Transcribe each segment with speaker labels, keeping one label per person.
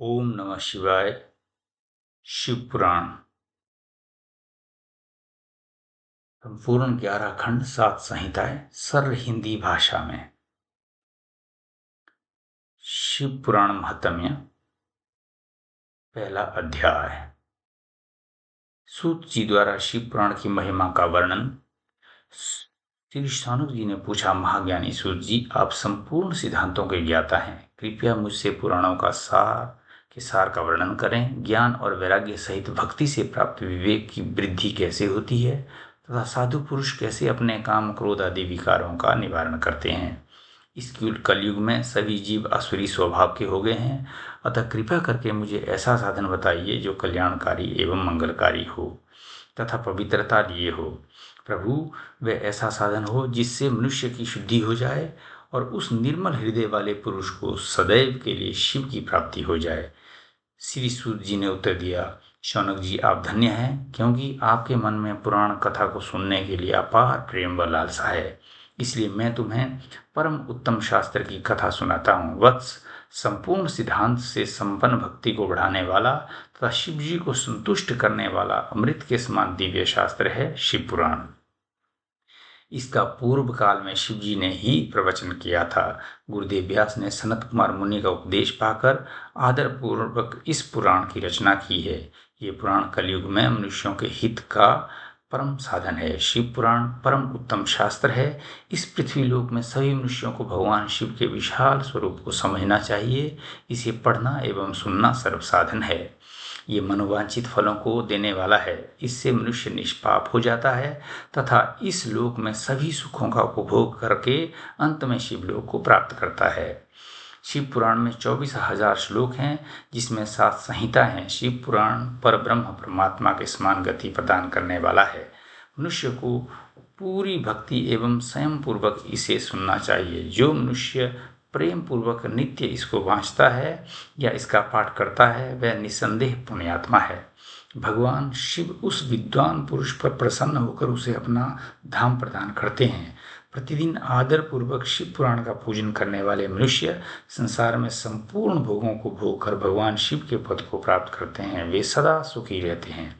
Speaker 1: ओम नमः शिवाय। शिव पुराण संपूर्ण 11 खंड 7 संहिताएं सरल हिंदी भाषा में। शिव पुराण महात्म्य। पहला अध्याय। सूत जी द्वारा शिव पुराण की महिमा का वर्णन। श्री शानुक जी ने पूछा, महाज्ञानी सूत जी, आप संपूर्ण सिद्धांतों के ज्ञाता हैं, कृपया मुझसे पुराणों का सार का वर्णन करें। ज्ञान और वैराग्य सहित भक्ति से प्राप्त विवेक की वृद्धि कैसे होती है तथा साधु पुरुष कैसे अपने काम क्रोध आदि विकारों का निवारण करते हैं। इस कलयुग में सभी जीव आसुरी स्वभाव के हो गए हैं, अतः कृपा करके मुझे ऐसा साधन बताइए जो कल्याणकारी एवं मंगलकारी हो तथा पवित्रता लिए हो। प्रभु, वह ऐसा साधन हो जिससे मनुष्य की शुद्धि हो जाए और उस निर्मल हृदय वाले पुरुष को सदैव के लिए शिव की प्राप्ति हो जाए। श्री सूत जी ने उत्तर दिया, शौनक जी, आप धन्य हैं, क्योंकि आपके मन में पुराण कथा को सुनने के लिए अपार प्रेम व लालसा है। इसलिए मैं तुम्हें परम उत्तम शास्त्र की कथा सुनाता हूँ। वत्स, संपूर्ण सिद्धांत से संपन्न भक्ति को बढ़ाने वाला तथा शिव जी को संतुष्ट करने वाला अमृत के समान दिव्य शास्त्र है शिव पुराण। इसका पूर्व काल में शिव जी ने ही प्रवचन किया था। गुरुदेव व्यास ने सनत कुमार मुनि का उपदेश पाकर आदर पूर्वक इस पुराण की रचना की है। ये पुराण कलयुग में मनुष्यों के हित का परम साधन है। शिव पुराण परम उत्तम शास्त्र है। इस पृथ्वी लोक में सभी मनुष्यों को भगवान शिव के विशाल स्वरूप को समझना चाहिए। इसे पढ़ना एवं सुनना सर्वसाधन है। ये मनोवांछित फलों को देने वाला है। इससे मनुष्य निष्पाप हो जाता है तथा इस लोक में सभी सुखों का उपभोग करके अंत में शिवलोक को प्राप्त करता है। शिव पुराण में 24,000 श्लोक हैं, जिसमें 7 संहिता हैं। शिव पुराण पर ब्रह्म परमात्मा के समान गति प्रदान करने वाला है। मनुष्य को पूरी भक्ति एवं स्वयं पूर्वक इसे सुनना चाहिए। जो मनुष्य प्रेम पूर्वक नित्य इसको वांचता है या इसका पाठ करता है, वह निसंदेह पुण्यात्मा है। भगवान शिव उस विद्वान पुरुष पर प्रसन्न होकर उसे अपना धाम प्रदान करते हैं। प्रतिदिन आदर पूर्वक शिव पुराण का पूजन करने वाले मनुष्य संसार में संपूर्ण भोगों को भोग कर भगवान शिव के पद को प्राप्त करते हैं। वे सदा सुखी रहते हैं।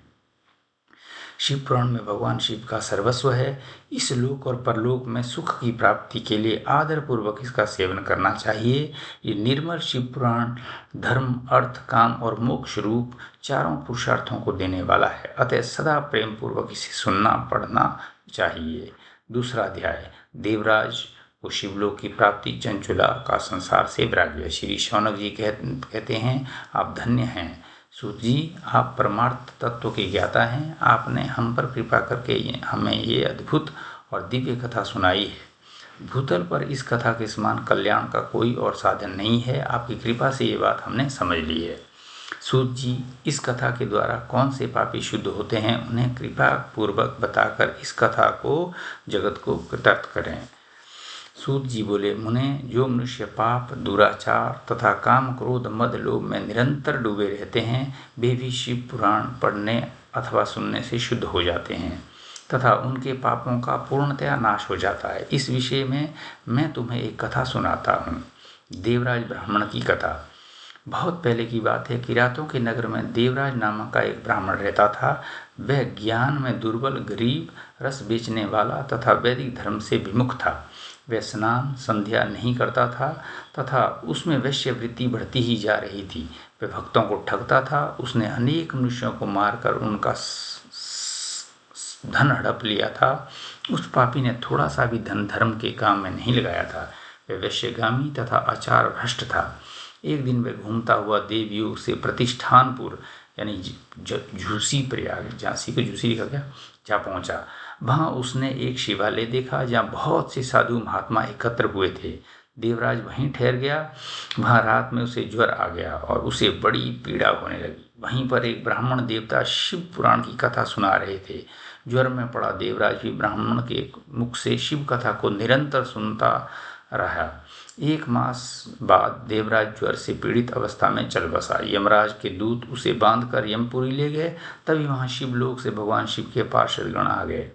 Speaker 1: शिव पुराण में भगवान शिव का सर्वस्व है। इस लोक और परलोक में सुख की प्राप्ति के लिए आदर पूर्वक इसका सेवन करना चाहिए। ये निर्मल शिव पुराण धर्म, अर्थ, काम और मोक्ष रूप चारों पुरुषार्थों को देने वाला है। अतः सदा प्रेम पूर्वक इसे सुनना पढ़ना चाहिए। दूसरा अध्याय। देवराज को शिवलोक की प्राप्ति, चंचुला का संसार से वैराग्य। श्री शौनक जी कहते हैं, आप धन्य हैं सूत जी, आप परमार्थ तत्व के ज्ञाता हैं। आपने हम पर कृपा करके हमें ये अद्भुत और दिव्य कथा सुनाई है। भूतल पर इस कथा के समान कल्याण का कोई और साधन नहीं है। आपकी कृपा से ये बात हमने समझ ली है। सूत जी, इस कथा के द्वारा कौन से पापी शुद्ध होते हैं, उन्हें कृपा पूर्वक बताकर इस कथा को जगत को कृतार्थ करें। सूत जी बोले, मुने, जो मनुष्य पाप, दुराचार तथा काम, क्रोध, मद, लोभ में निरंतर डूबे रहते हैं, वे भी शिव पुराण पढ़ने अथवा सुनने से शुद्ध हो जाते हैं तथा उनके पापों का पूर्णतया नाश हो जाता है। इस विषय में मैं तुम्हें एक कथा सुनाता हूँ। देवराज ब्राह्मण की कथा। बहुत पहले की बात है। किरातों के नगर में देवराज नामक का एक ब्राह्मण रहता था। वह ज्ञान में दुर्बल, गरीब, रस बेचने वाला तथा वैदिक धर्म से विमुख था। वह स्नान संध्या नहीं करता था तथा उसमें वैश्यवृत्ति बढ़ती ही जा रही थी। वह भक्तों को ठगता था। उसने अनेक मनुष्यों को मारकर उनका धन हड़प लिया था। उस पापी ने थोड़ा सा भी धन धर्म के काम में नहीं लगाया था। वह वैश्यगामी तथा आचार भ्रष्ट था। एक दिन वह घूमता हुआ देवयुग से प्रतिष्ठानपुर यानी झूसी प्रयाग, झांसी को झूसी लिखा गया, जा पहुंचा। वहां उसने एक शिवालय देखा जहां बहुत से साधु महात्मा एकत्र हुए थे। देवराज वहीं ठहर गया। वहां रात में उसे ज्वर आ गया और उसे बड़ी पीड़ा होने लगी। वहीं पर एक ब्राह्मण देवता शिव पुराण की कथा सुना रहे थे। ज्वर में पड़ा देवराज भी ब्राह्मण के मुख से शिव कथा को निरंतर सुनता रहा। 1 मास बाद देवराज ज्वर से पीड़ित अवस्था में चल बसा। यमराज के दूत उसे बांधकर यमपुरी ले गए। तभी वहां शिवलोक से भगवान शिव के पार्षदगण आ गए।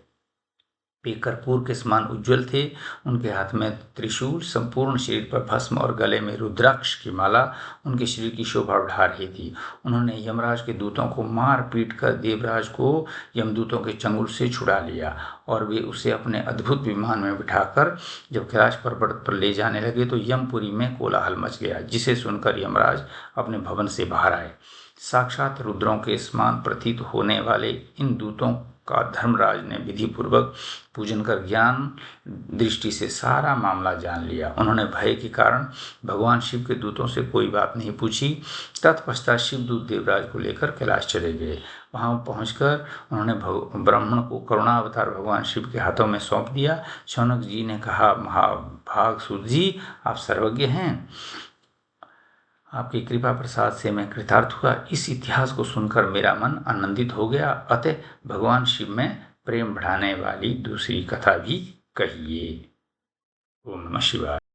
Speaker 1: वे कर्पूर के समान उज्ज्वल थे। उनके हाथ में त्रिशूल, संपूर्ण शरीर पर भस्म और गले में रुद्राक्ष की माला उनके शरीर की शोभा बढ़ा रही थी। उन्होंने यमराज के दूतों को मार पीट कर देवराज को यमदूतों के चंगुल से छुड़ा लिया और वे उसे अपने अद्भुत विमान में बिठाकर जब कैलाश पर्वत पर ले जाने लगे तो यमपुरी में कोलाहल मच गया, जिसे सुनकर यमराज अपने भवन से बाहर आए। साक्षात रुद्रों के समान प्रतीत होने वाले इन दूतों का धर्मराज ने विधि पूर्वक पूजन कर ज्ञान दृष्टि से सारा मामला जान लिया। उन्होंने भय के कारण भगवान शिव के दूतों से कोई बात नहीं पूछी। तत्पश्चात शिवदूत देवराज को लेकर कैलाश चले गए। वहां पहुंचकर उन्होंने ब्राह्मण को करुणावतार भगवान शिव के हाथों में सौंप दिया। शौनक जी ने कहा, महाभाग सूत जी, आप सर्वज्ञ हैं, आपकी कृपा प्रसाद से मैं कृतार्थ हुआ। इस इतिहास को सुनकर मेरा मन आनंदित हो गया, अतः भगवान शिव में प्रेम बढ़ाने वाली दूसरी कथा भी कहिए। ओम नमः शिवाय।